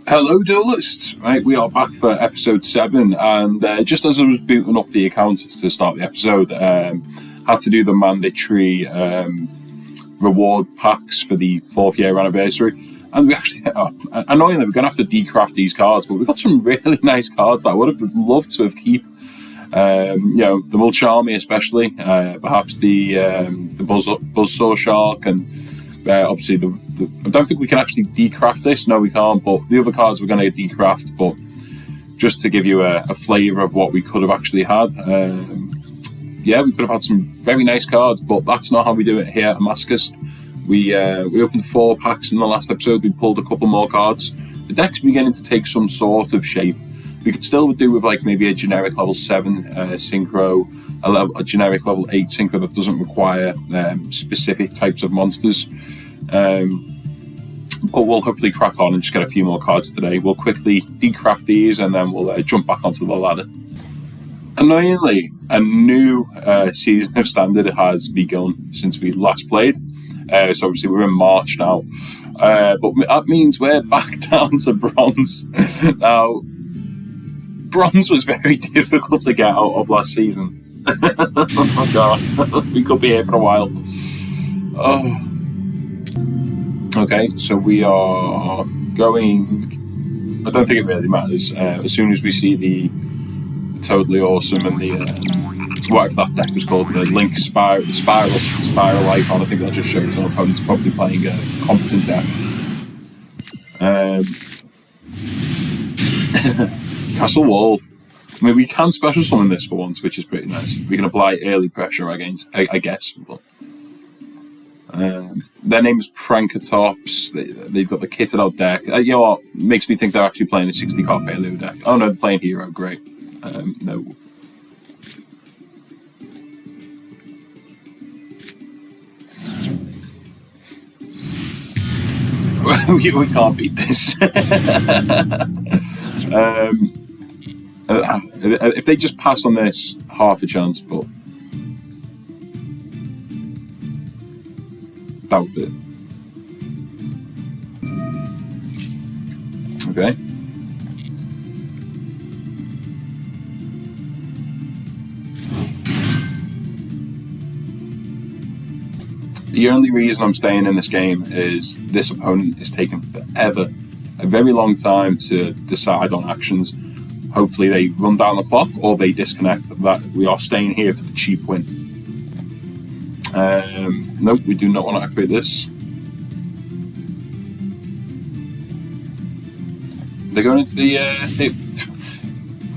Hello, duelists! Right, we are back for episode 7, and just as I was booting up the account to start the episode, had to do the mandatory reward packs for the 4th year anniversary, and we actually, annoyingly, we're going to have to decraft these cards, but we've got some really nice cards that I would have loved to have keep. The Mulcharmy especially, perhaps the Buzzsaw Shark, and obviously I don't think we can actually decraft this. No, we can't. But the other cards we're going to decraft. But just to give you a flavour of what we could have actually had, we could have had some very nice cards. But that's not how we do it here at Masochist. We opened 4 packs in the last episode. We pulled a couple more cards. The deck's beginning to take some sort of shape. We could still do with like maybe a generic level 7 synchro, a generic level 8 synchro that doesn't require specific types of monsters. But we'll hopefully crack on and just get a few more cards today. We'll quickly decraft these and then we'll jump back onto the ladder. Annoyingly, a new season of Standard has begun since we last played. So obviously we're in March now. But that means we're back down to Bronze. Now, Bronze was very difficult to get out of last season. Oh god, we could be here for a while. Oh. Okay, so we are going. I don't think it really matters. As soon as we see the Totally Awesome and the whatever that deck was called, the Link Spiral icon, I think that just shows our opponent's probably playing a competent deck. Castle Wall. I mean, we can special summon this for once, which is pretty nice. We can apply early pressure against, I guess. But, their name is Prankatops. They've got the kitted out deck. You know what? Makes me think they're actually playing a 60-card Paleo deck. Oh no, they're playing Hero. Great. No. we can't beat this. If they just pass on this, half a chance, but doubt it. Okay. The only reason I'm staying in this game is this opponent is taking forever, a very long time to decide on actions. Hopefully they run down the clock or they disconnect. That we are staying here for the cheap win. Nope, we do not want to activate this. They're going into the.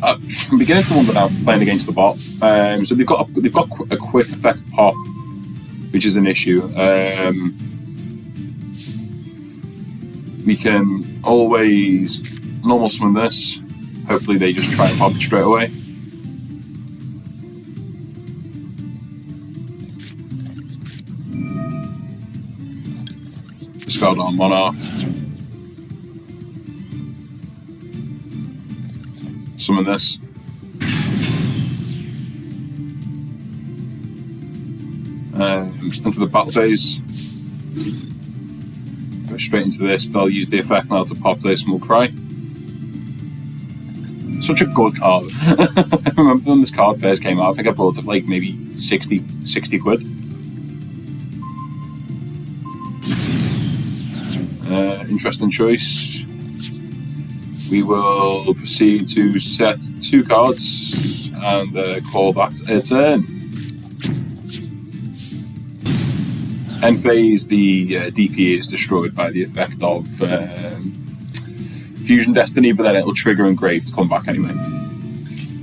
I'm beginning to wonder now, playing against the bot. So they've got a quick effect pop, which is an issue. We can always normal summon this. Hopefully they just try and pop it straight away. Discard our Monarch. Summon this. Into the battle phase. Go straight into this. They'll use the effect now to pop this and we'll cry. Such a good card. I remember when this card first came out, I think I bought it like maybe 60 quid. Interesting choice. We will proceed to set 2 cards and call that a turn. End phase, the DP is destroyed by the effect of Fusion Destiny, but then it'll trigger Engrave to come back anyway.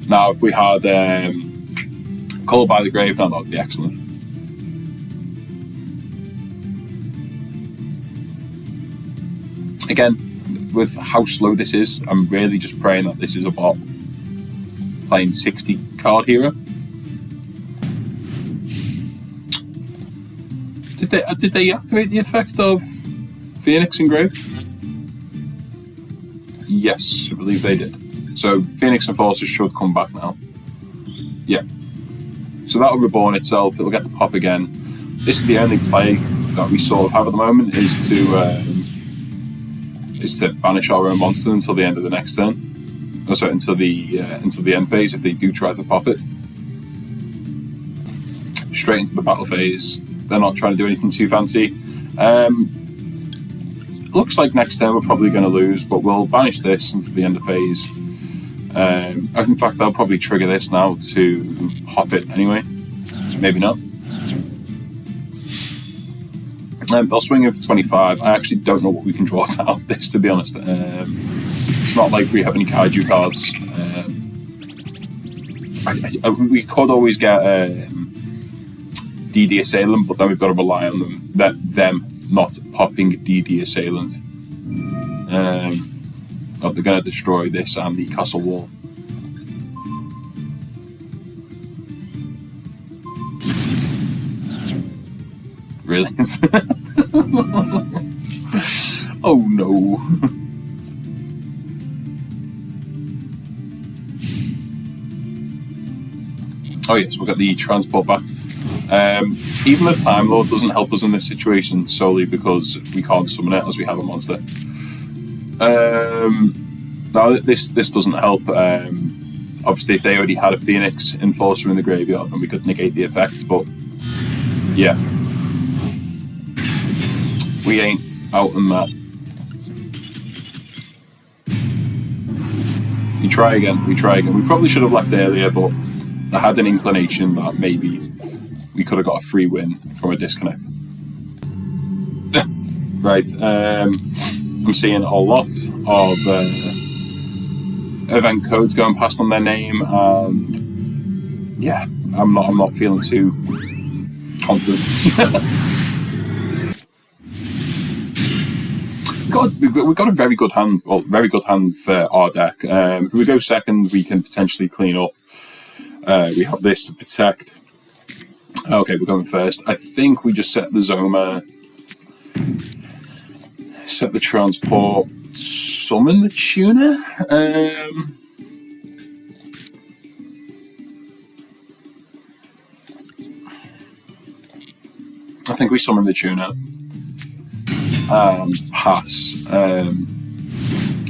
Now, if we had Called by the Grave, now that would be excellent. Again, with how slow this is, I'm really just praying that this is a bot playing 60 card hero. Did they activate the effect of Phoenix Engrave? Yes, I believe they did. So Phoenix Enforcer should come back now. Yeah. So that'll reborn itself. It'll get to pop again. This is the only play that we sort of have at the moment is is to banish our own monster until the end of the next turn. Oh, sorry, until the end phase if they do try to pop it. Straight into the battle phase. They're not trying to do anything too fancy. Looks like next turn we're probably going to lose, but we'll banish this until the end of phase. In fact, I'll probably trigger this now to hop it anyway. Maybe not. They'll swing in for 25. I actually don't know what we can draw out of this, to be honest. It's not like we have any kaiju cards. We could always get DD Assailant, but then we've got to rely on them not popping DD Assailant. They're going to destroy this and the castle wall. Brilliant. Oh no. Oh yes, we've got the transport back. Even the Time Lord doesn't help us in this situation solely because we can't summon it as we have a monster. No, this doesn't help. Obviously, if they already had a Phoenix Enforcer in the graveyard, then we could negate the effect, but yeah. We ain't out on that. We try again. We probably should have left earlier, but I had an inclination that maybe we could have got a free win from a disconnect. Right. I'm seeing a lot of event codes going past on their name, and yeah, I'm not feeling too confident. We've got a very good hand. Well, very good hand for our deck. If we go second, we can potentially clean up. We have this to protect. Okay, we're going first. I think we just set the Zoma, set the transport, summon the tuner. I think we summon the tuner. Pass.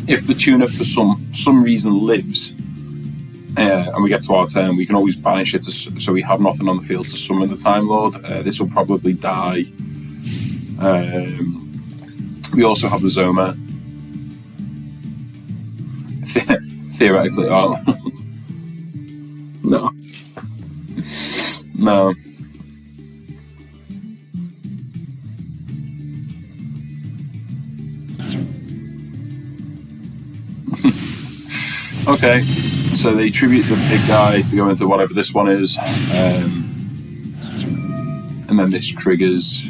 If the tuner for some reason lives and we get to our turn, we can always banish it so we have nothing on the field to summon the Time Lord. This will probably die. We also have the Zoma. Theoretically, oh. No. No. Okay, so they tribute the big guy to go into whatever this one is, and then this triggers.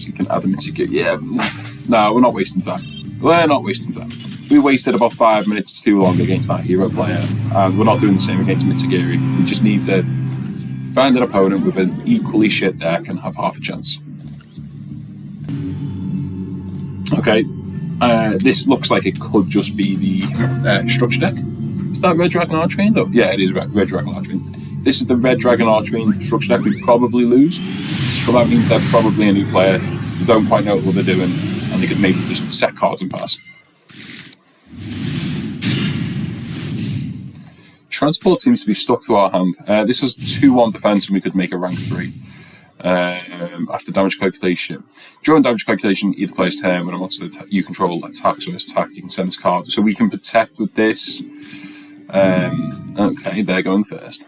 You can add a mitigate. Yeah, no, we're not wasting time. We wasted about 5 minutes too long against that hero player, and we're not doing the same against Mitsugiri. We just need to find an opponent with an equally shit deck and have half a chance. Okay. This looks like it could just be the structure deck. Is that Red Dragon Archfiend? Oh, yeah, it is Red Dragon Archfiend. This is the Red Dragon Archfiend structure deck we'd probably lose, but that means they're probably a new player who don't quite know what they're doing, and they could maybe just set cards and pass. Transport seems to be stuck to our hand. This has 2-1 defense, and we could make a rank 3. After damage calculation. During damage calculation, either player's turn, when a monster you control attacks or is attacked, you can send this card. So we can protect with this. Okay, they're going first.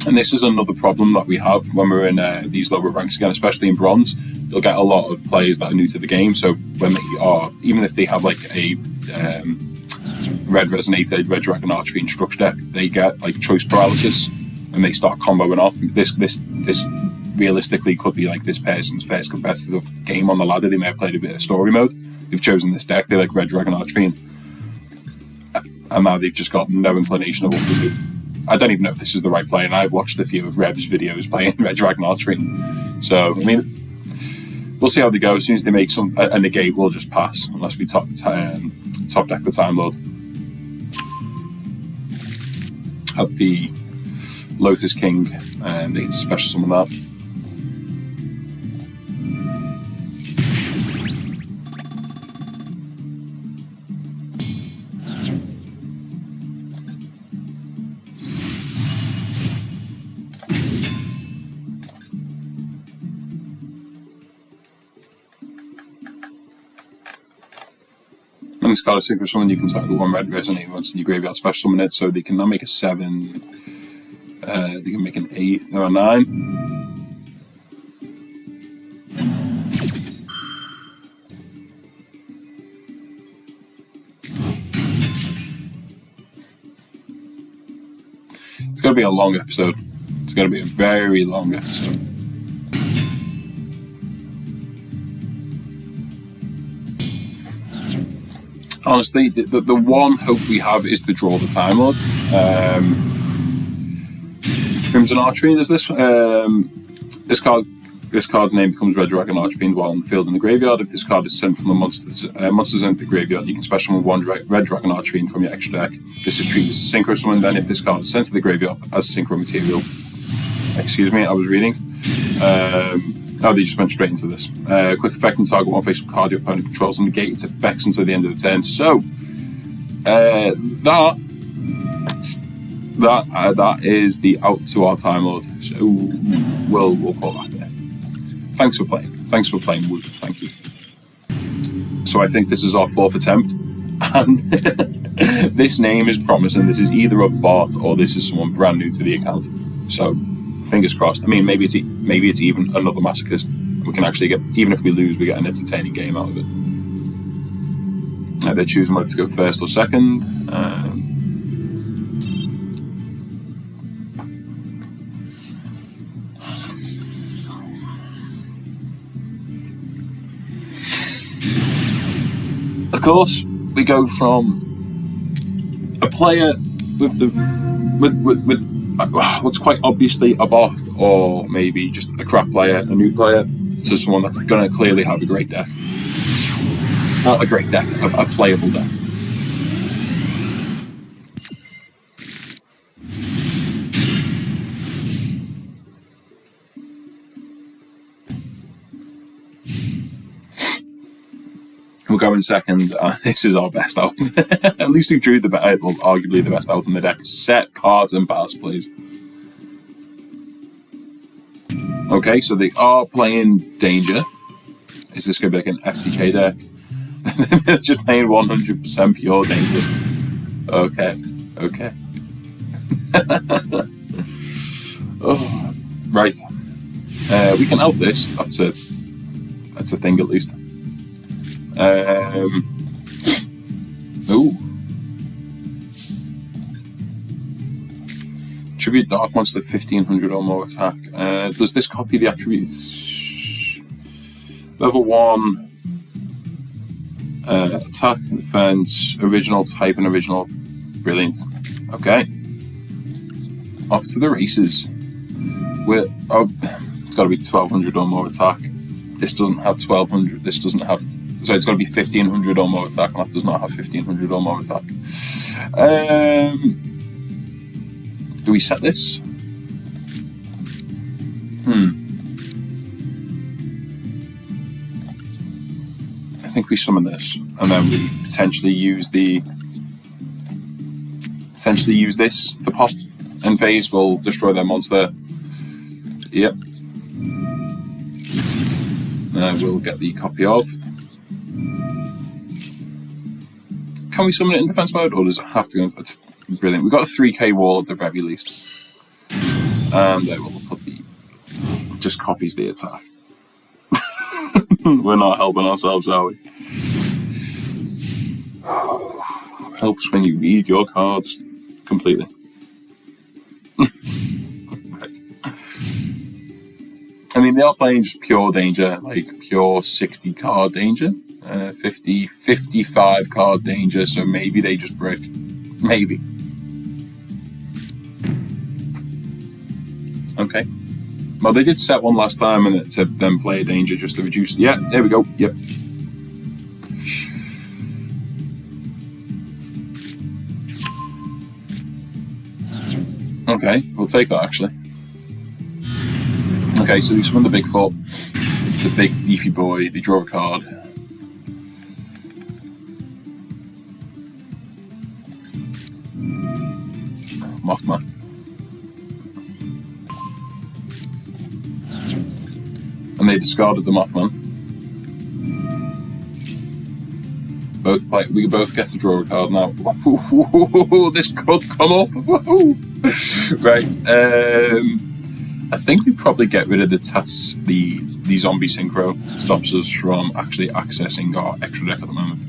And this is another problem that we have when we're in these lower ranks again, especially in Bronze. You'll get a lot of players that are new to the game, so when they are, even if they have like a Red Resonator, Red Dragon Archfiend structure deck, they get like choice paralysis and they start comboing off. This realistically could be like this person's first competitive game on the ladder. They may have played a bit of story mode. They've chosen this deck. They like Red Dragon Archfiend, and now they've just got no inclination of what to do. I don't even know if this is the right play, and I've watched a few of Rev's videos playing Red Dragon Archfiend. So I mean, we'll see how they go. As soon as they make a negate, we'll just pass unless we top deck the Time Lord. At the Lotus King, and they can special summon that. this card is synchro summon, you can target one red resonate once in your graveyard special summon it, so they can now make a 7. They can make an 8, no, a 9. It's going to be a long episode. It's going to be a very long episode. Honestly, the one hope we have is to draw the Time Lord. Crimson Archfiend is this. This card's name becomes Red Dragon Archfiend while in the field in the graveyard. If this card is sent from the monster zone to the graveyard, you can special summon one Red Dragon Archfiend from your extra deck. This is treated as a synchro summon. Then, if this card is sent to the graveyard as synchro material, excuse me, I was reading. They just went straight into this. Quick effect on target one face-up card your opponent controls and negate its effects until the end of the turn. So that is the out to our Time Lord. So we'll call that there. Thanks for playing. Thanks for playing, Wood. Thank you. So I think this is our 4th attempt, and this name is promising. This is either a bot or this is someone brand new to the account. So fingers crossed. I mean, maybe it's even another Masochist. We can actually get, even if we lose, we get an entertaining game out of it. They're choosing whether to go first or second. Of course, we go from a player with what's quite obviously a bot, or maybe just a crap player, a new player, to someone that's going to clearly have a great deck. Not a great deck, a playable deck. We'll go in second. This is our best out. At least we drew arguably the best out in the deck. Set cards and pass, please. Okay, so they are playing Danger. Is this going to be like an FTK deck? They're just playing 100% pure Danger. Okay. Oh, right. We can out this. That's a thing at least. Tribute Dark Monster 1500 or more attack. Does this copy the attributes? Level 1 attack, defense, original type, and original. Brilliant. Okay. Off to the races. It's got to be 1200 or more attack. This doesn't have 1200. This doesn't have. So it's got to be 1500 or more attack, and that does not have 1500 or more attack. Do we set this? I think we summon this, and then we potentially use this to pop. And phase will destroy their monster. Yep. We'll get the copy of. Can we summon it in defense mode, or does it have to go into... It's brilliant. We've got a 3k wall at the very least. And there we'll put the... Just copies the attack. We're not helping ourselves, are we? Helps when you read your cards completely. Right. I mean, they are playing just pure Danger, like pure 60 card Danger. 50, 55 card Danger, so maybe they just break. Maybe. Okay. Well, they did set one last time and to then play a Danger just to reduce. Yeah, there we go. Yep. Okay, we'll take that actually. Okay, so they summon the Bigfoot, the big beefy boy, they draw a card. Mothman. And they discarded the Mothman. We both get to draw a card now. This could come up. Right. I think we probably get rid of the zombie synchro. Stops us from actually accessing our extra deck at the moment.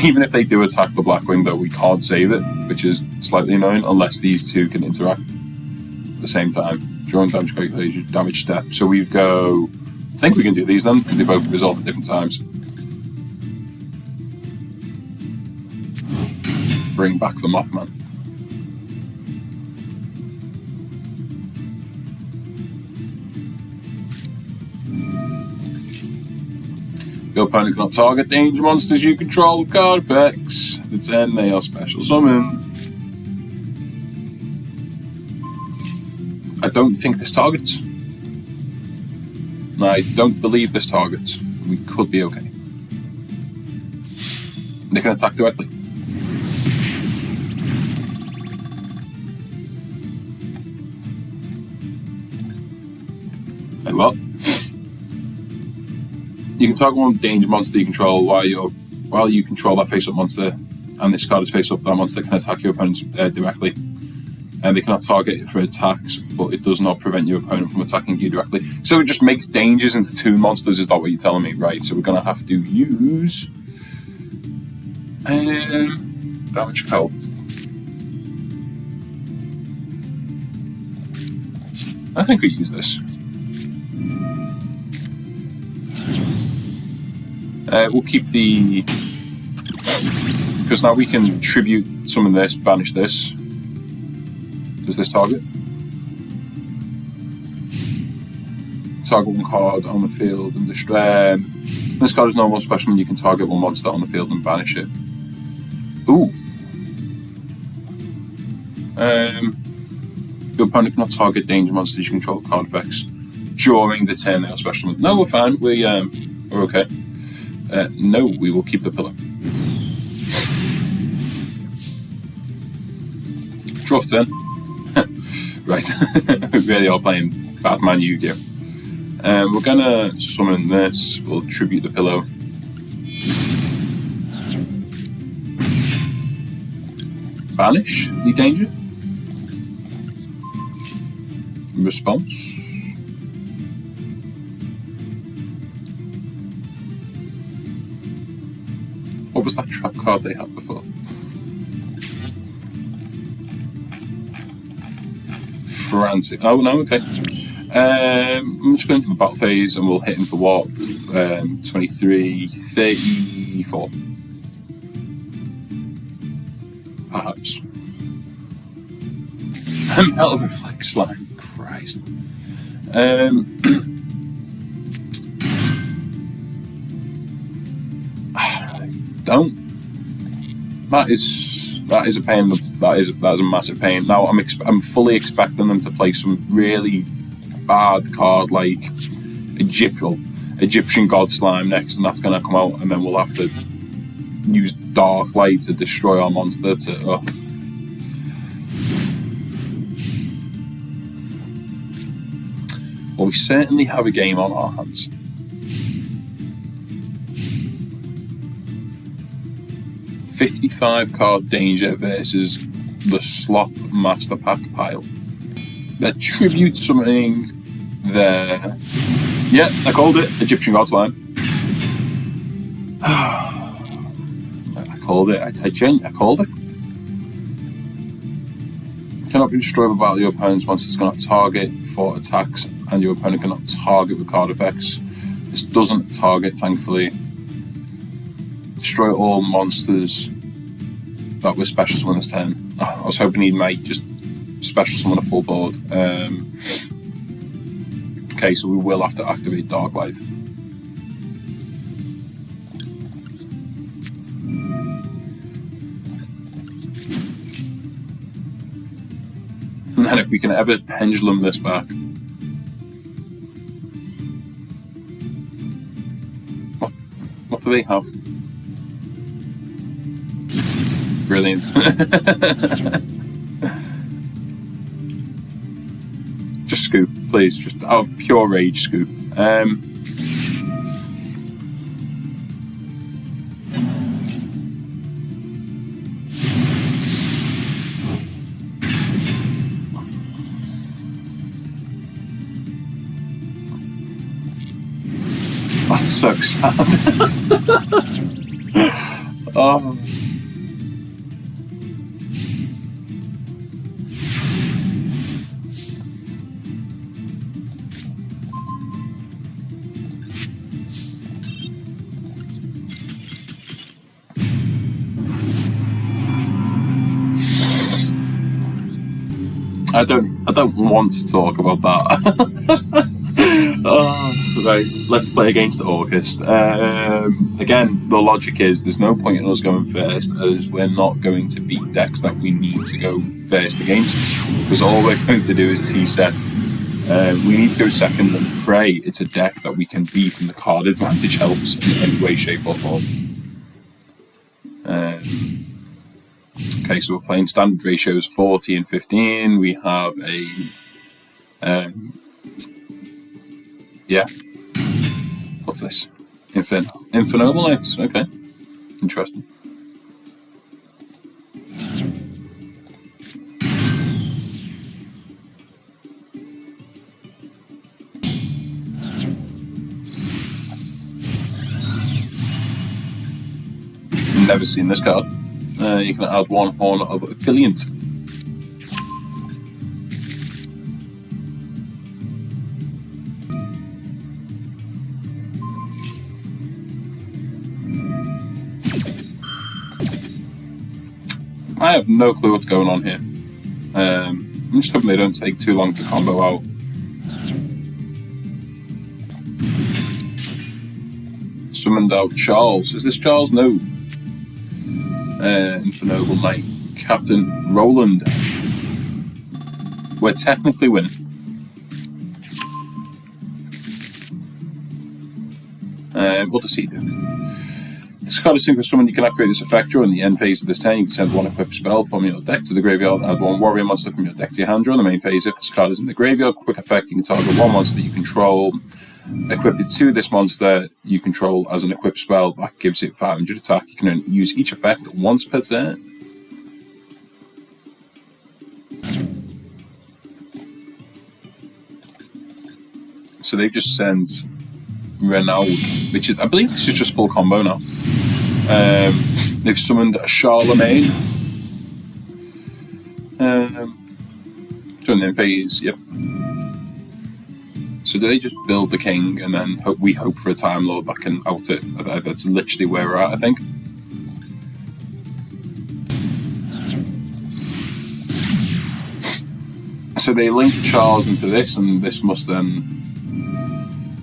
Even if they do attack the Blackwing, though, we can't save it, which is slightly annoying unless these two can interact at the same time. Drawing damage calculation, damage step. So we go. I think we can do these then, because they both resolve at different times. Bring back the Mothman. Your opponent cannot target danger monsters you control with card effects. The 10 they are special summoned. I don't think this targets. I don't believe this targets. We could be okay. They can attack directly. Like what? You can target one danger monster you control while you control that face-up monster, and this card is face-up. That monster can attack your opponent directly. And they cannot target it for attacks, but it does not prevent your opponent from attacking you directly. So it just makes dangers into two monsters, is that what you're telling me? Right, so we're going to have to use... damage help. I think we use this. We'll keep the... Because now we can tribute summon this, banish this. Does this target? Target one card on the field and destroy. This card is normal special when you can target one monster on the field and banish it. Ooh. Your opponent cannot target danger monsters you control card effects during the turn they are special. No, we're fine. We're okay. No, we will keep the pillar. Draw for turn. Right, we really are playing Batman Yu-Gi-Oh! We're gonna summon this, we'll tribute the pillow. Banish the danger. Response. What was that trap card they had before? Frantic. Oh no, okay. I'm just going to the battle phase and we'll hit him for what? 23, 34. Perhaps. Metal Reflex Slime. Christ. Don't. That is a pain. That is a massive pain. Now I'm fully expecting them to play some really bad card like Egyptian God Slime next, and that's gonna come out, and then we'll have to use Dark Light to destroy our monster. Well, we certainly have a game on our hands. $55 card danger versus the Slop Master Pack pile. They're tribute summoning there. Yeah, I called it. Egyptian God Slime. I called it. I called it. Cannot be destroyed by battle. Your opponent's monsters cannot target for attacks, and your opponent cannot target with card effects. This doesn't target, thankfully. Destroy all monsters that were special summon this turn. I was hoping he might just special summon a full board. Okay, so we will have to activate Dark Light. And then if we can ever pendulum this back. What do they have? Brilliant. Just scoop, please. Just out of pure rage, scoop. That's so sad. Oh. I don't want to talk about that. Oh, right, let's play against August. Again, the logic is there's no point in us going first, as we're not going to beat decks that we need to go first against, because all we're going to do is T-set. We need to go second and Frey. It's a deck that we can beat, and the card advantage helps in any way, shape, or form. Okay, so we're playing standard ratios 40 and 15. We have a yeah. What's this? Infernoble Knights. Okay. Interesting. Never seen this card. You can add one Horn of Affiliate. I have no clue what's going on here. I'm just hoping they don't take too long to combo out. Summoned out Charles. Is this Charles? No. Infernoble Knight. Captain Roland. We're technically winning. What does he do? This card is synchro summon. You can activate this effect during the end phase of this turn. You can send one equipped spell from your deck to the graveyard, add one warrior monster from your deck to your hand during the main phase. If this card is in the graveyard, quick effect, you can target one monster you control, equip it to this monster you control as an equipped spell. That gives it 500 attack. You can use each effect once per turn. So they've just sent Renaud, which is, I believe this is just full combo now. They've summoned a Charlemagne. During the end phase, yep. So do they just build the king and then we hope for a Time Lord that can out it? That's literally where we're at, I think. So they link Charles into this, and this must then...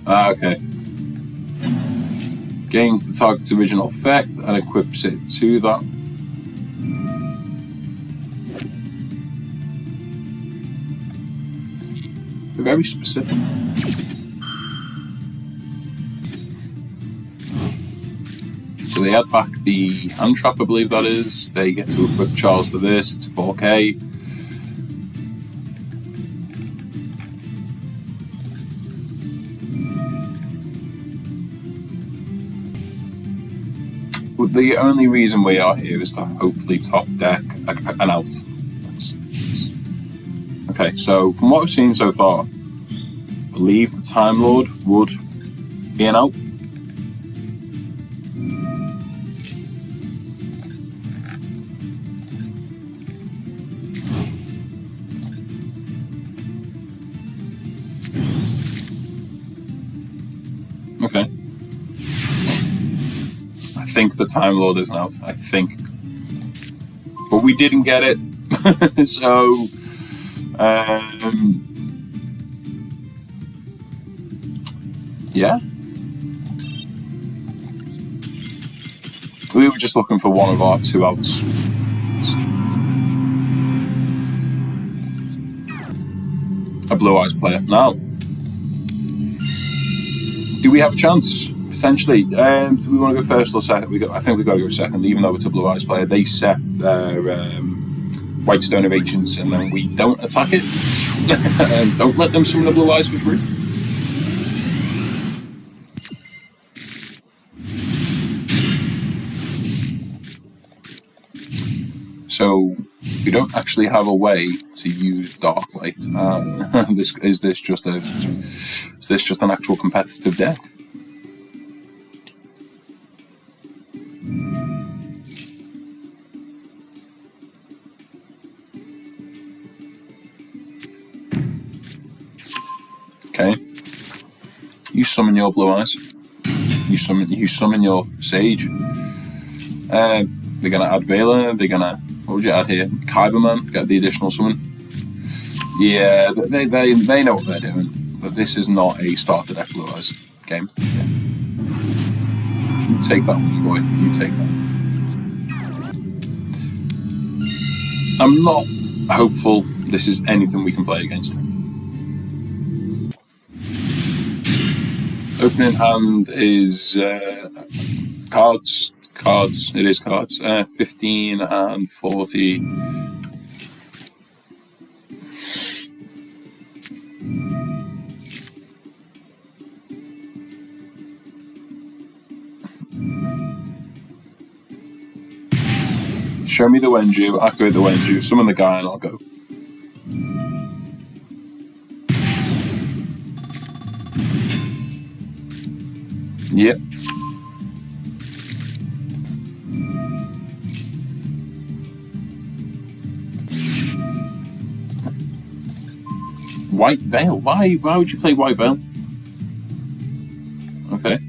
okay. Gains the target's original effect and equips it to that. They're very specific. So they add back the hand trap, I believe that is. They get to equip Charles to this. It's 4k. But the only reason we are here is to hopefully top deck an out. Okay, so from what I've seen so far, I believe the Time Lord would be an out. Okay. I think the Time Lord is an out. I think. But we didn't get it. So... yeah. We were just looking for one of our two outs. A Blue Eyes player. Now, do we have a chance? Potentially. Do we want to go first or second? I think we've got to go second, even though it's a Blue Eyes player. They set their Whitestone of Ancients, and then we don't attack it. And don't let them summon the Blue Eyes for free. So we don't actually have a way to use Darklight. Is this just an actual competitive deck? You summon your Blue Eyes. You summon your Sage. They're gonna add Vela. They're gonna, what would you add here? Kyberman. Get the additional summon. Yeah, they know what they're doing. But this is not a starter deck Blue Eyes game. Yeah. You take that one, boy. You take that. I'm not hopeful this is anything we can play against. Opening hand is cards. Cards. It is cards. 15 and 40. Show me the Wenju, activate the Wenju, summon the guy, and I'll go. Yep. White Veil? Why would you play White Veil? Okay.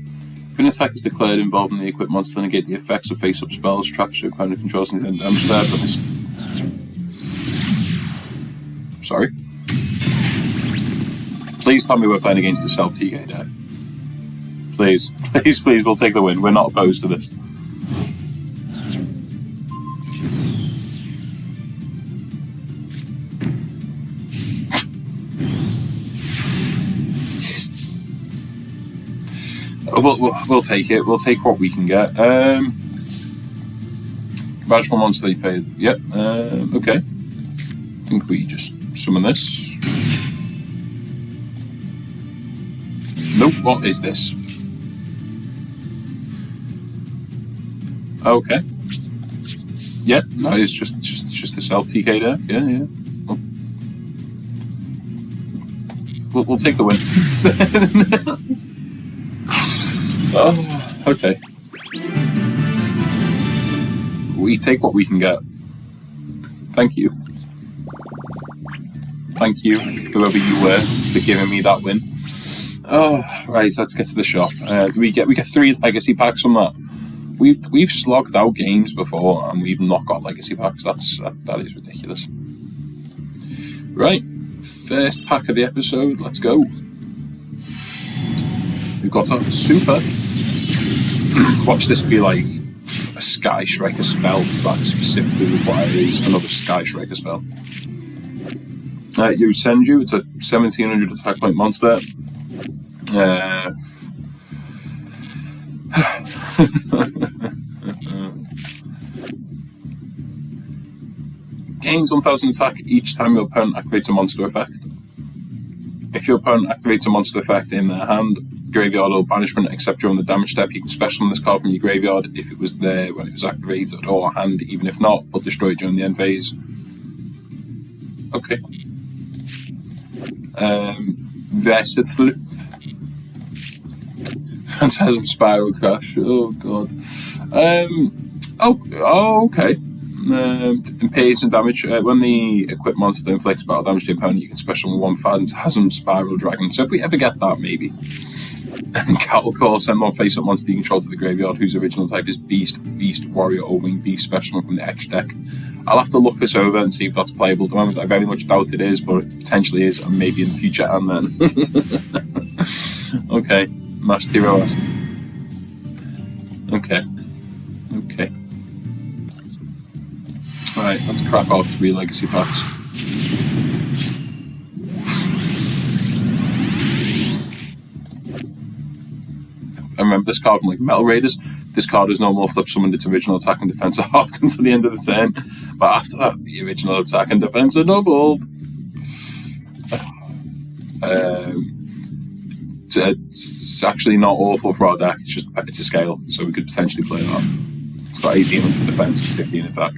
If an attack is declared involving the equipped monster, negate the effects of face-up spells, traps, your opponent controls, and damage there, but this... Sorry? Please tell me we're playing against a self-TK deck. Please, please, please, we'll take the win. We're not opposed to this. We'll take it. We'll take what we can get. Magical monster you paid. Yep. Okay. I think we just summon this. Nope. What is this? Okay. Yeah. No, it's just a self TK deck. Yeah. We'll take the win. Oh, okay. We take what we can get. Thank you. Thank you, whoever you were, for giving me that win. Oh, right, let's get to the shop. We get 3 legacy packs from that. We've slogged out games before and we've not got legacy packs. That is ridiculous. Right, first pack of the episode, let's go. We've got a super. Watch this be like a Sky Striker spell that specifically requires another Sky Striker spell. You send you. It's a 1700 attack point monster. Gains 1000 attack each time your opponent activates a monster effect. If your opponent activates a monster effect in their hand, graveyard, or banishment, except during the damage step, you can special summon this card from your graveyard if it was there when it was activated, or hand even if not, but destroy it during the end phase. Okay. Versatile. Phantasm Spiral Crash. Oh god. Okay. Impairs and damage. When the equipped monster inflicts battle damage to the opponent, you can special summon one Phantasm Spiral Dragon. So if we ever get that, maybe. Cattle Call, send one face-up monster you control to the graveyard whose original type is Beast, Warrior, or Winged Beast, special from the X deck. I'll have to look this over and see if that's playable. At the moment, I very much doubt it is, but it potentially is, and maybe in the future, and then. Okay, Master Hero Acid. Okay. Right, let's crack out 3 legacy packs. I remember this card from like Metal Raiders. This card is no more flip summoned its original attack and defense are halved until the end of the turn. But after that, the original attack and defense are doubled. It's actually not awful for our deck. It's a scale, so we could potentially play that. It's got 1800 defense and 15 attack.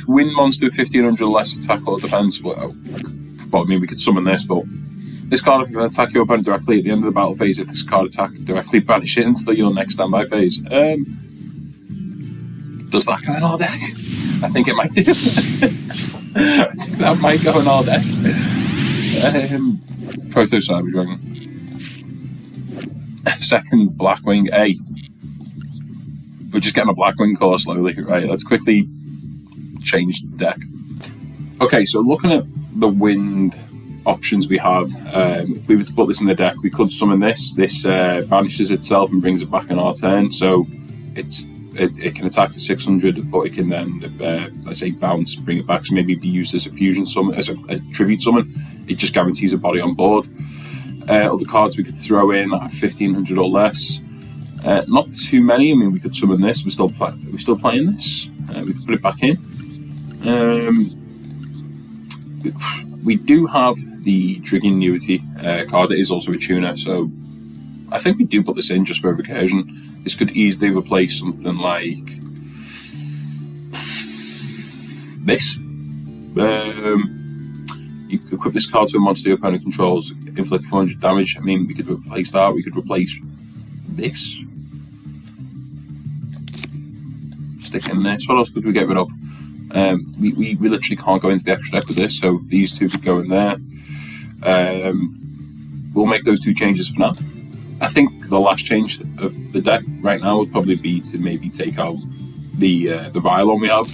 Win monster with 1500 less attack or defense. Well, I mean, we could summon this, but this card can attack your opponent directly at the end of the battle phase. If this card attack directly, banish it until your next standby phase. Does that go in our deck? I think it might do. I think that might go in our deck. Proto Cyber Dragon. Second Blackwing A. We're just getting a Blackwing core slowly. Right, let's quickly change the deck. Okay, so looking at the wind options we have, if we were to put this in the deck, we could summon this. This banishes itself and brings it back in our turn. So it can attack for 600, but it can then, let's say, bounce, bring it back. So maybe be used as a fusion summon, as a tribute summon. It just guarantees a body on board. Other cards we could throw in that have 1500 or less. Not too many. I mean, we could summon this. We're still playing this. We could put it back in. We do have the Trigonuity card. It is also a tuner, so I think we do put this in just for every occasion. This could easily replace something like this. You could equip this card to a monster your opponent controls, inflict 400 damage. I mean, we could replace that. We could replace this. Stick in this. What else could we get rid of? We literally can't go into the extra deck with this, so these two could go in there. We'll make those two changes for now. I think the last change of the deck right now would probably be to maybe take out the Violon we have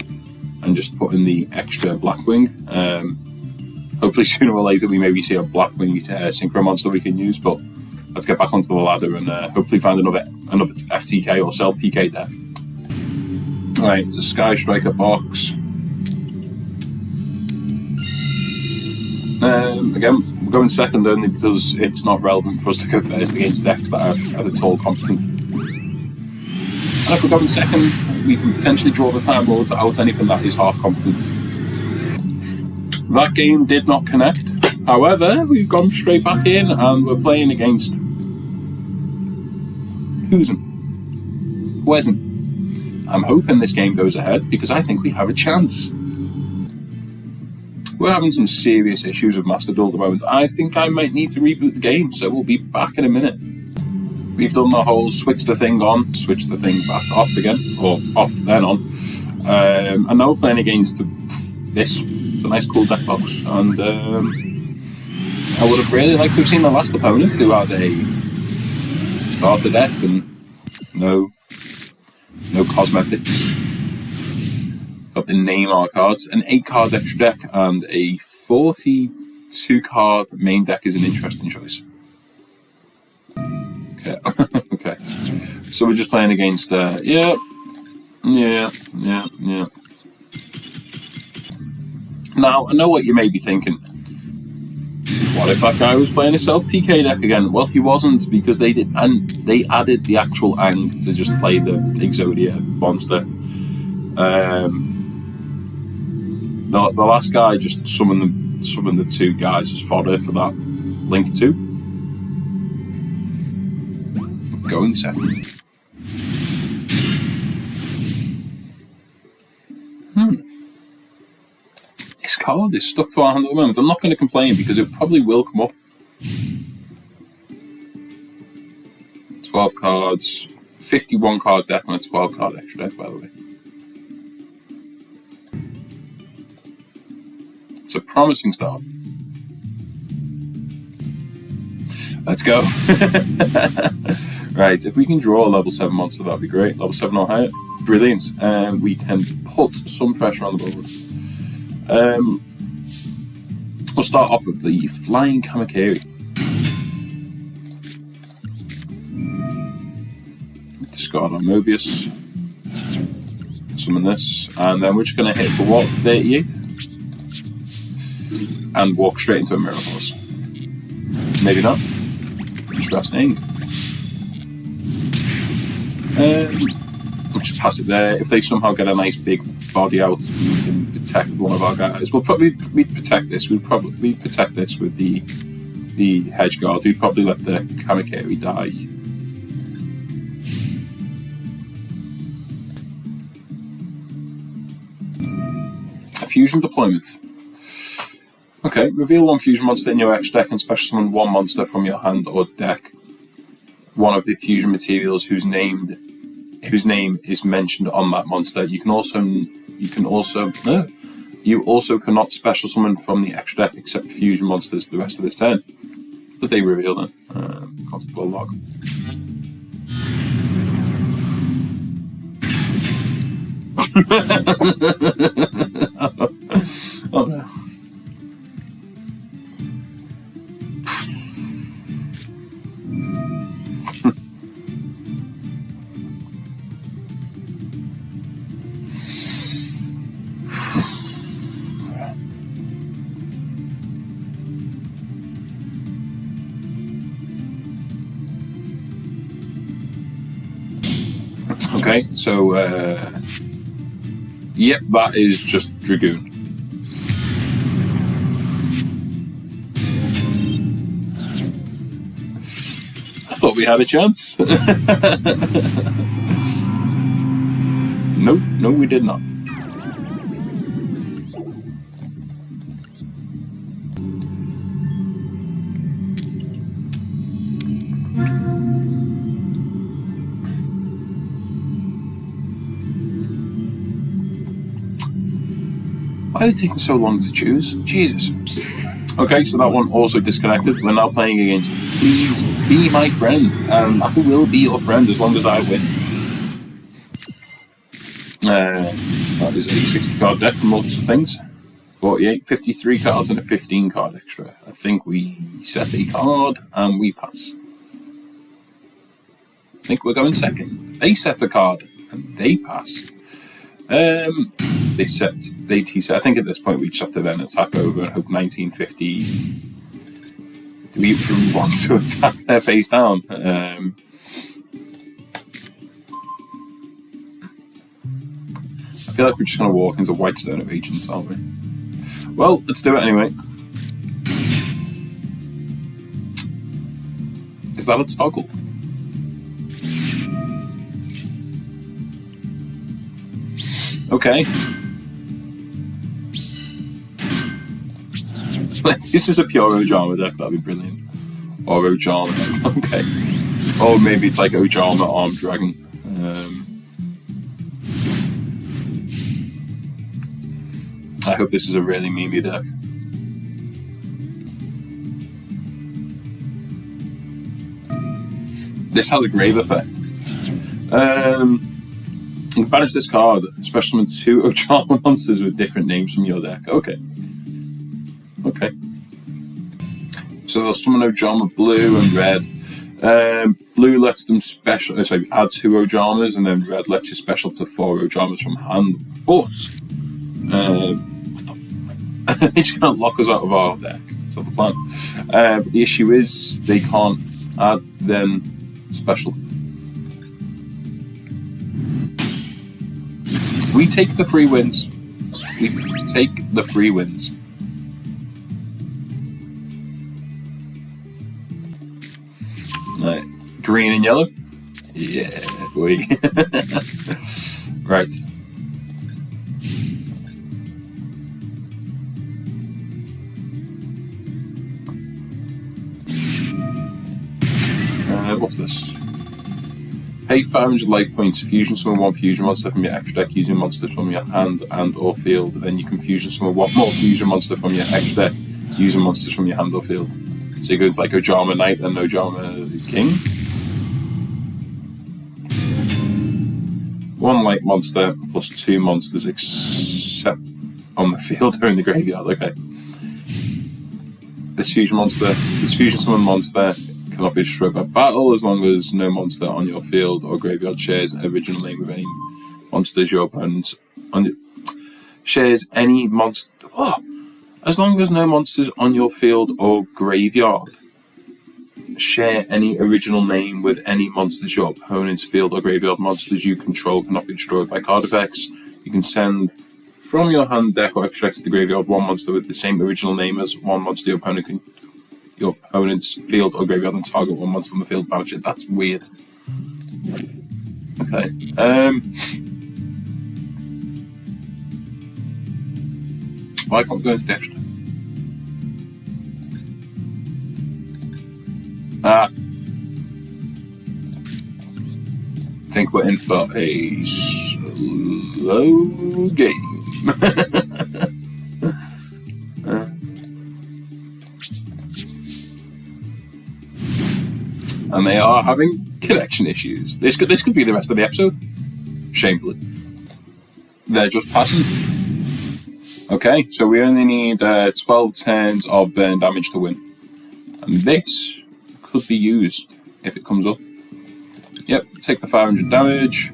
and just put in the extra Blackwing. Hopefully sooner or later we maybe see a Blackwing Synchro monster we can use, but let's get back onto the ladder and hopefully find another FTK or self-TK deck. Alright, it's a Sky Striker box. Again, we're going second only because it's not relevant for us to go first against decks that are at all competent. And if we're going second, we can potentially draw the Time Lords out anything that is half competent. That game did not connect. However, we've gone straight back in and we're playing against Where'sn? I'm hoping this game goes ahead because I think we have a chance. We're having some serious issues with Master Duel at the moment. I think I might need to reboot the game, so we'll be back in a minute. We've done the whole switch the thing on, switch the thing back off again, or off then on. And now we're playing against this. It's a nice cool deck box. And I would have really liked to have seen the last opponent who had a starter deck and no cosmetics. Got the name art cards, an 8-card extra deck, and a 42-card main deck is an interesting choice. Okay, okay. So we're just playing against, yeah. Now, I know what you may be thinking. What if that guy was playing a self-TK deck again? Well, he wasn't, because they did, and they added the actual Ang to just play the Exodia monster. The last guy just summoned the two guys as fodder for that Link 2. Going second. This card is stuck to our hand at the moment. I'm not going to complain because it probably will come up. 12 cards, 51 card deck and a 12 card extra deck, by the way. It's a promising start. Let's go. Right, if we can draw a level 7 monster, that'd be great. Level 7 or higher. Brilliant. We can put some pressure on the board. We'll start off with the Flying Kamakiri. Discard on Mobius. Summon this. And then we're just going to hit for what? 38? And walk straight into a Mirror Force. Maybe not. Interesting. We'll just pass it there. If they somehow get a nice big body out, we can protect one of our guys. We'd protect this. We'd protect this with the Hedge Guard. We'd probably let the Kamakiri die. A fusion deployment. Okay, reveal one fusion monster in your extra deck and special summon one monster from your hand or deck. One of the fusion materials whose name is mentioned on that monster. You can also You also cannot special summon from the extra deck except fusion monsters the rest of this turn. Did they reveal them? Constable log. Oh no. Okay, so yep, that is just Dragoon. I thought we had a chance. No, we did not. Why are they taking so long to choose? Jesus. Okay, so that one also disconnected. We're now playing against Please Be My Friend, and I will be your friend as long as I win. That is a 60 card deck from lots of things. 48, 53 cards and a 15 card extra. I think we set a card and we pass. I think we're going second. They set a card and they pass. They T-set. I think at this point we just have to then attack over and hope 1950. Do we want to attack their face down? I feel like we're just going to walk into Whitestone of Agents, aren't we? Well, let's do it anyway. Is that a toggle? Okay. This is a pure Ojama deck, that'd be brilliant. Or Ojama deck, okay. Or maybe it's like Ojama Armed Dragon. I hope this is a really memey deck. This has a grave effect. You can banish this card, special summon 2 Ojama monsters with different names from your deck. Okay. Okay. So they'll summon Ojama blue and red. Blue lets them special, add 2 Ojamas, and then red lets you special up to 4 Ojamas from hand. But they're just gonna lock us out of our deck. Is that the plan? But the issue is they can't add them special. We take the free wins. We take the free wins. Right. Green and yellow? Yeah, boy. Right. What's this? Pay 500 life points, fusion summon 1 fusion monster from your extra deck using monsters from your hand and or field. Then you can fusion summon 1 more fusion monster from your extra deck using monsters from your hand or field. So you go to like Ojama Knight and Ojama King. 1 light monster plus 2 monsters except on the field or in the graveyard. Okay. This fusion summon monster cannot be destroyed by battle as long as no monster on your field or graveyard shares an original name with any monsters your opponent shares any monster. Oh, as long as no monsters on your field or graveyard share any original name with any monsters your opponent's field or graveyard. Monsters you control cannot be destroyed by card effects. You can send from your hand, deck, or extra deck to the graveyard 1 monster with the same original name as 1 monster your opponent's field or graveyard, and target 1 monster on the field, banish it. That's weird. Okay. Why can't we go into the extra? I think we're in for a slow game. and they are having connection issues. This could be the rest of the episode. Shamefully. They're just passing. Okay, so we only need 12 turns of burn damage to win. And this could be used if it comes up. Yep, take the 500 damage.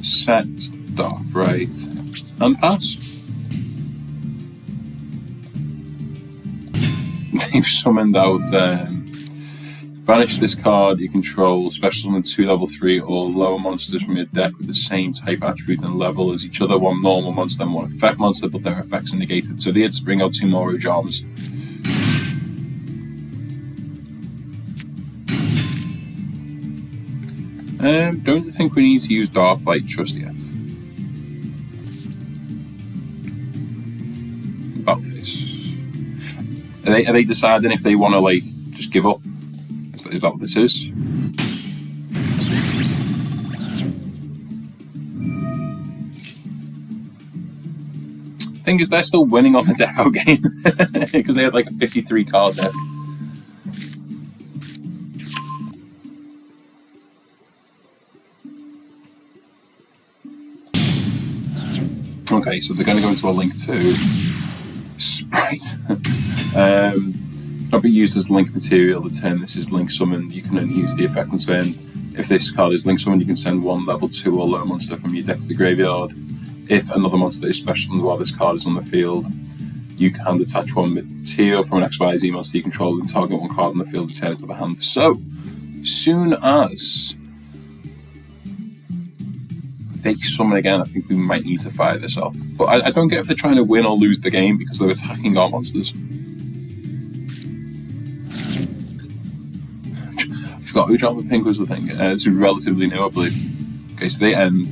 Set, dark, right, and pass. They've summoned out banish this card. You control special summon 2 level 3 or lower monsters from your deck with the same type, attribute, and level as each other. One normal monster and one effect monster, but their effects are negated. So they had to bring out 2 more Ojamas. Don't think we need to use Dark Light just yet. Battle Face. Are they deciding if they want to like just give up? Is that what this is? Thing is, they're still winning on the deck out game because they had like a 53 card deck. Okay, so they're going to go into a Link 2. Sprite. Cannot be used as Link material. The turn this is Link summoned, you can only use the effect on turn. If this card is Link summoned, you can send 1 level 2 or lower monster from your deck to the graveyard. If another monster is special while this card is on the field, you can detach 1 material from an XYZ monster you control and target 1 card on the field, return it to the hand. So, soon as they summon again, I think we might need to fire this off. But I don't get if they're trying to win or lose the game because they're attacking our monsters. I forgot who Ojama Pink was the thing. This is relatively new, I believe. Okay, so they end.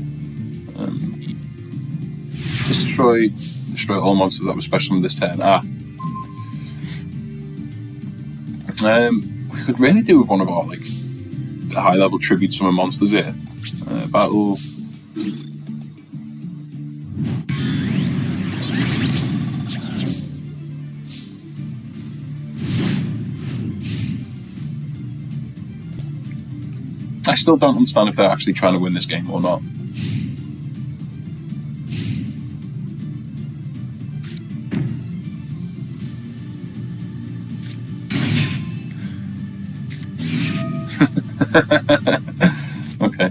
Just destroy all monsters that were special in this turn. We could really do with one of our like high level tribute summon monsters here. Battle. I still don't understand if they're actually trying to win this game or not. Okay.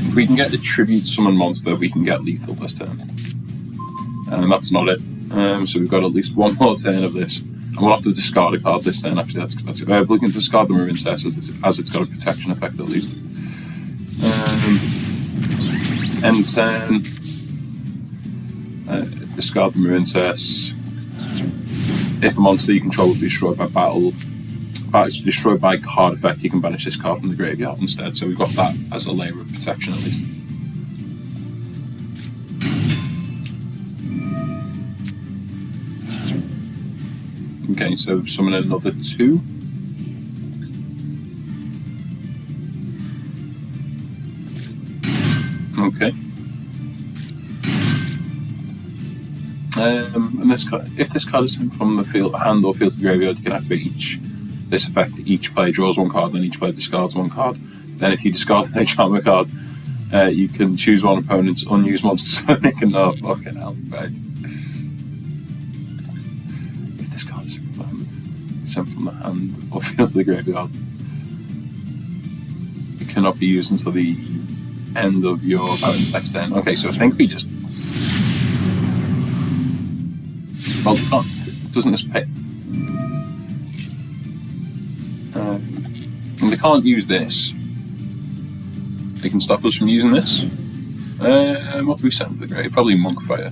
If we can get the tribute summon monster, we can get lethal this turn. And that's not it. So we've got at least 1 more turn of this. And we'll have to discard a card this turn, actually. That's it. We can discard the Maroon Cess as it's got a protection effect at least. End turn. Discard the Maroon Cess. If a monster you control will be destroyed by battle, it's destroyed by card effect, you can banish this card from the graveyard instead. So we've got that as a layer of protection at least. Okay, so summon another 2. Okay. And if this card is sent from the hand or field to the graveyard, you can activate this effect. Each player draws 1 card, then each player discards 1 card. Then if you discard an Ojama card, you can choose 1 opponent's unused monster so they can fucking hell, right. If this card is sent from the hand or field to the graveyard, it cannot be used until the end of your opponent's next turn. Okay, so I think we just... Well, doesn't this pay? And they can't use this. They can stop us from using this. What do we send to the grave? Probably Monkfire.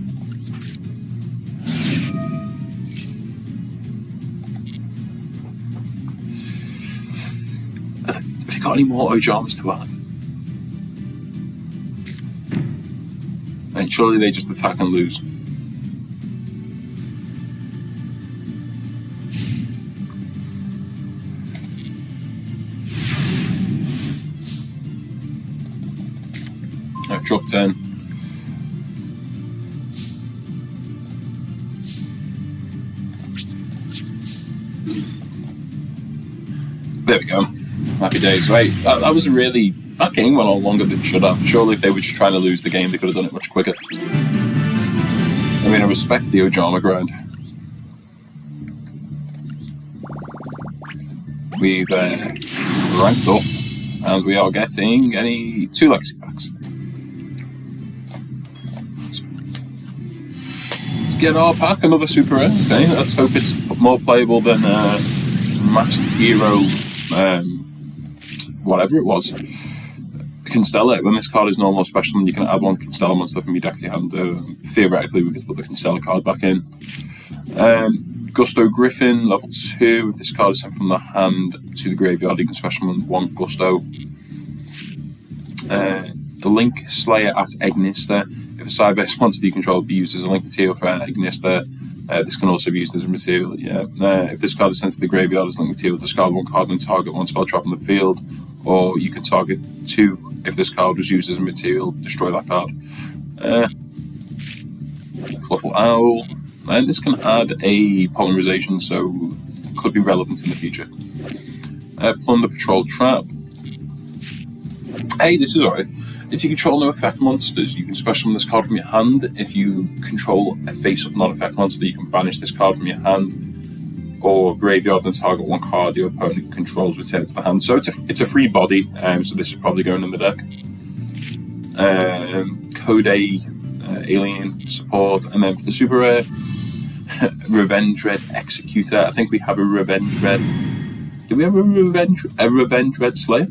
Have you got any more Ojamas to add? And surely they just attack and lose. Draw for turn. There we go. Happy days, right? That was really... That game went on longer than it should have. Surely if they were just trying to lose the game, they could have done it much quicker. I mean, I respect the Ojama grind. We've ranked up, and we are getting 2 legacy packs. Let's get our pack, another super rare. Okay, let's hope it's more playable than Master Hero, whatever it was. Constella, when this card is normal or special, you can add 1 Constella monster from your deck to your hand. Theoretically, we could put the Constella card back in. Gusto Griffin, level 2. If this card is sent from the hand to the graveyard, you can special 1 Gusto. The Link Slayer at Ignister. If a side-based monster you control be used as a link material for Ignister, this can also be used as a material. If this card is sent to the graveyard as link material, discard 1 card and target 1 spell trap on the field, or you can target 2 if this card was used as a material, destroy that card. Fluffle Owl. And this can add a polymerization, so could be relevant in the future. Plunder Patrol Trap. Hey, this is alright. If you control no effect monsters, you can special summon this card from your hand. If you control a face-up non-effect monster, you can banish this card from your hand or graveyard and target 1 card your opponent controls, return it to the hand. So it's a free body, so this is probably going in the deck. Code Alien support, and then for the super rare, Revenge Red Executor. I think we have a Revenge Red. Do we have a Revenge Red Slayer?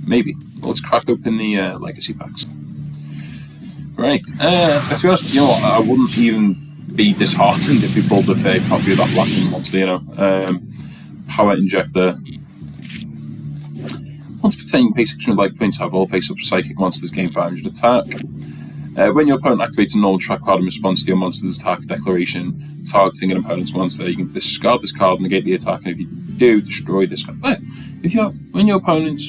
Maybe. Well, let's crack open the legacy packs. Right. Let's be honest. You know what? I wouldn't even be disheartened if we pulled a fake copy of that Blacking monster. You know, Power Injector. Once per turn, you pay 600 life points. Have all face-up psychic monsters gain 500 attack. When your opponent activates a normal trap card in response to your monster's attack declaration targeting an opponent's monster, you can discard this card and negate the attack, and if you do, destroy this card. When your opponent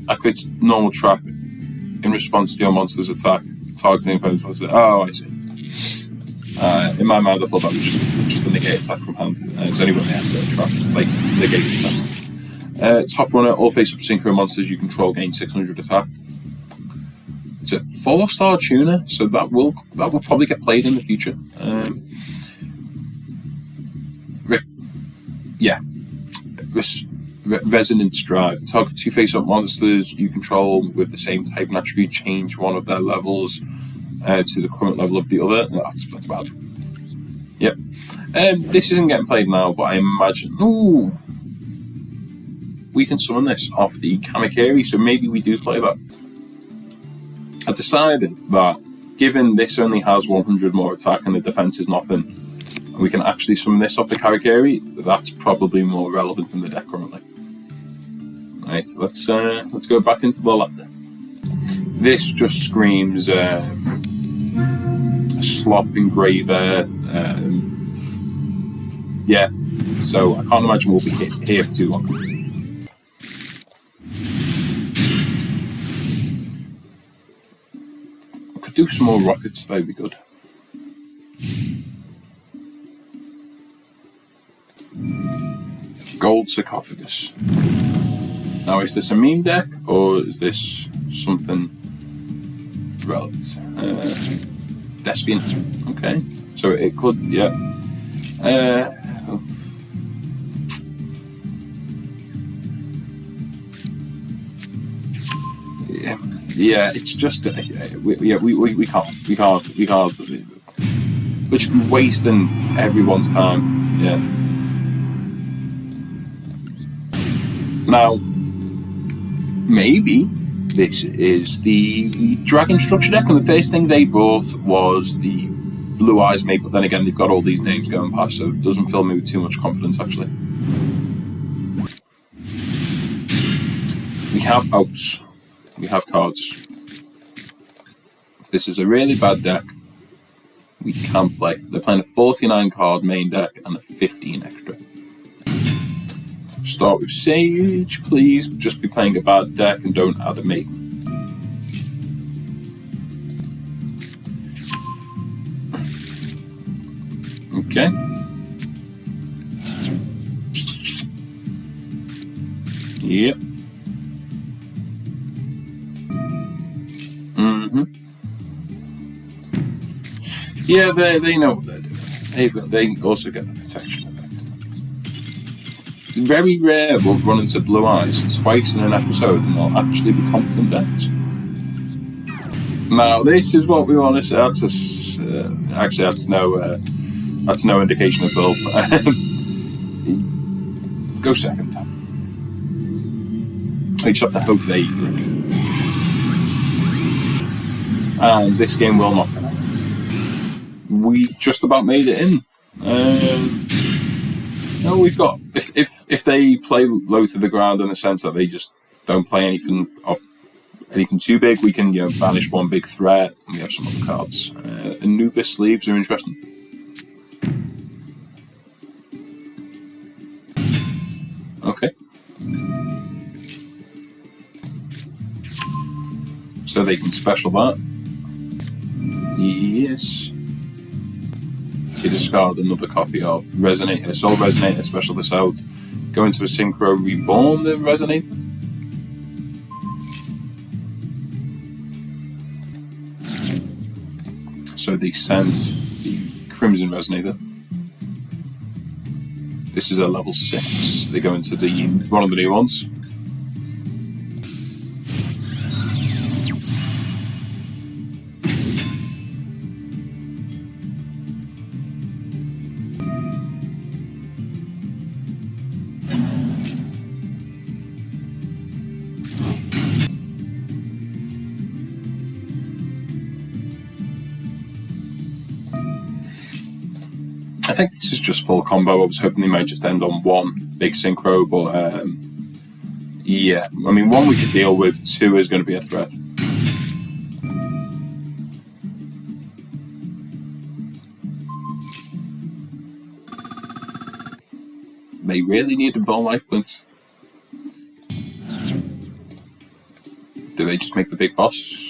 activates normal trap in response to your monster's attack targeting an opponent's monster... Oh, I see. In my mind, I thought that was just a negate attack from hand. It's only when they activate a trap, like negate attack. Top Runner, all face-up synchro monsters you control gain 600 attack. It's a 4-star tuner, so that will probably get played in the future. Resonance Drive. Target 2 face-up monsters you control with the same type and attribute. Change 1 of their levels to the current level of the other. That's bad. Yep. This isn't getting played now, but I imagine... Ooh! We can summon this off the Kamikiri, so maybe we do play that. I decided that, given this only has 100 more attack and the defense is nothing, and we can actually summon this off the Karigiri, that's probably more relevant in the deck currently. Right, so let's go back into the ladder. This just screams slop engraver. Yeah, so I can't imagine we'll be here for too long. Do some more rockets, that would be good. Gold Sarcophagus. Now, is this a meme deck or is this something relevant? Despian. Okay, so it could, yeah. Yeah, it's just we can't. We're just wasting everyone's time. Yeah. Now, maybe this is the Dragon Structure deck, and the first thing they brought was the Blue Eyes Mate, but then again, they've got all these names going past, so it doesn't fill me with too much confidence, actually. We have outs. We have cards. If this is a really bad deck, we can play. They're playing a 49 card main deck and a 15 extra. Start with Sage, please. Just be playing a bad deck and don't add a mate. Okay. Yep. Yeah, they know what they're doing. They also get the protection effect. It's very rare we'll run into blue eyes twice in an episode and they'll actually be competent decks. Now, this is what we want to say. Actually, that's no indication at all. Go second. I just have to hope they break. And this game will not connect. We just about made it in. No, we've got if they play low to the ground in the sense that they just don't play anything too big, we can banish one big threat, and we have some other cards. Anubis sleeves are interesting. Okay. So they can special that. Yes. You discard another copy of Resonator, Soul Resonator, special this out. Go into a Synchro, reborn the Resonator. So they sent the Crimson Resonator. This is a level 6. They go into one of the new ones. I think this is just full combo. I was hoping they might just end on one big synchro, but yeah. I mean, one we could deal with, 2 is going to be a threat. They really need to ball life points. Do they just make the big boss?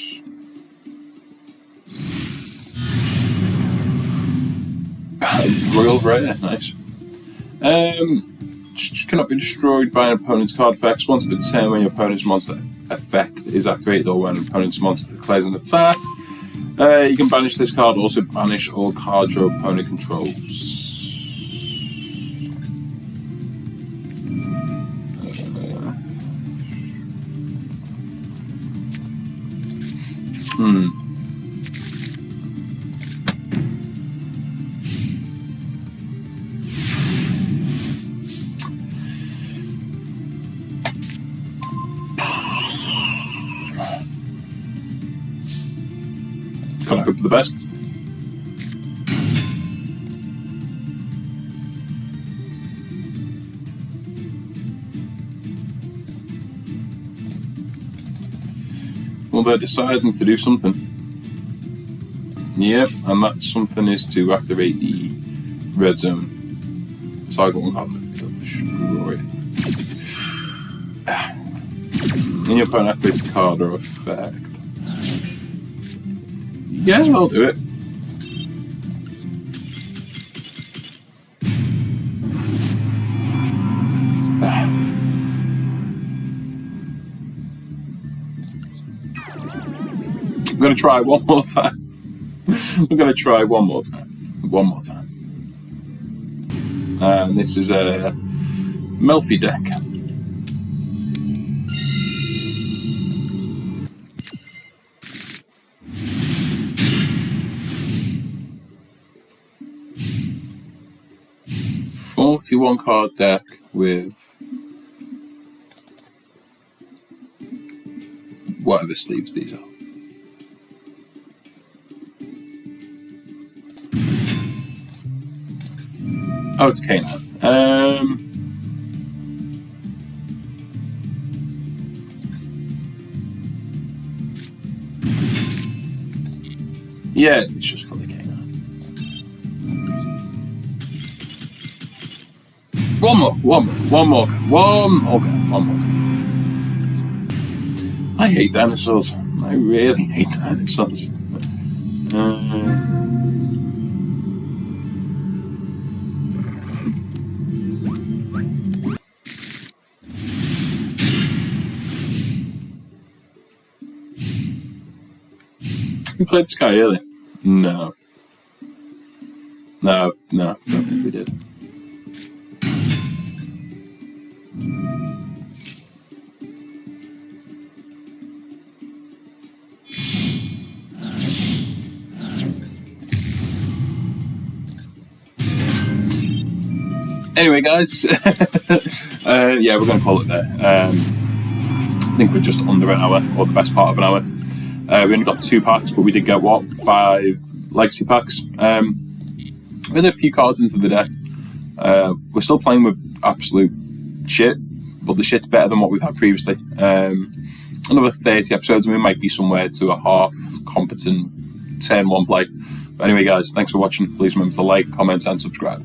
Royal Rare, nice. Just cannot be destroyed by an opponent's card effects. Once per turn, when your opponent's monster effect is activated or when an opponent's monster declares an attack, you can banish this card. Also banish all cards your opponent controls. Gotta hope for the best. Well, they're deciding to do something. Yep, and that something is to activate the red zone. Target one card in the field, destroy it. And your opponent activates a card or effect. Yeah, I'll do it. I'm going to try one more time. I'm going to try one more time. One more time. And this is a Melfi deck. One card deck with whatever sleeves these are. Oh, it's Canine. Yeah, it's just for the Canine. One more. I hate dinosaurs. I really hate dinosaurs. we played this guy earlier? No. No, don't think we did. Anyway, guys, yeah, we're going to call it there. I think we're just under an hour, or the best part of an hour. We only got 2 packs, but we did get, 5 legacy packs. We had a few cards into the deck. We're still playing with absolute shit, but the shit's better than what we've had previously. Another 30 episodes, and we might be somewhere to a half competent turn 1 play. But anyway, guys, thanks for watching. Please remember to like, comment, and subscribe.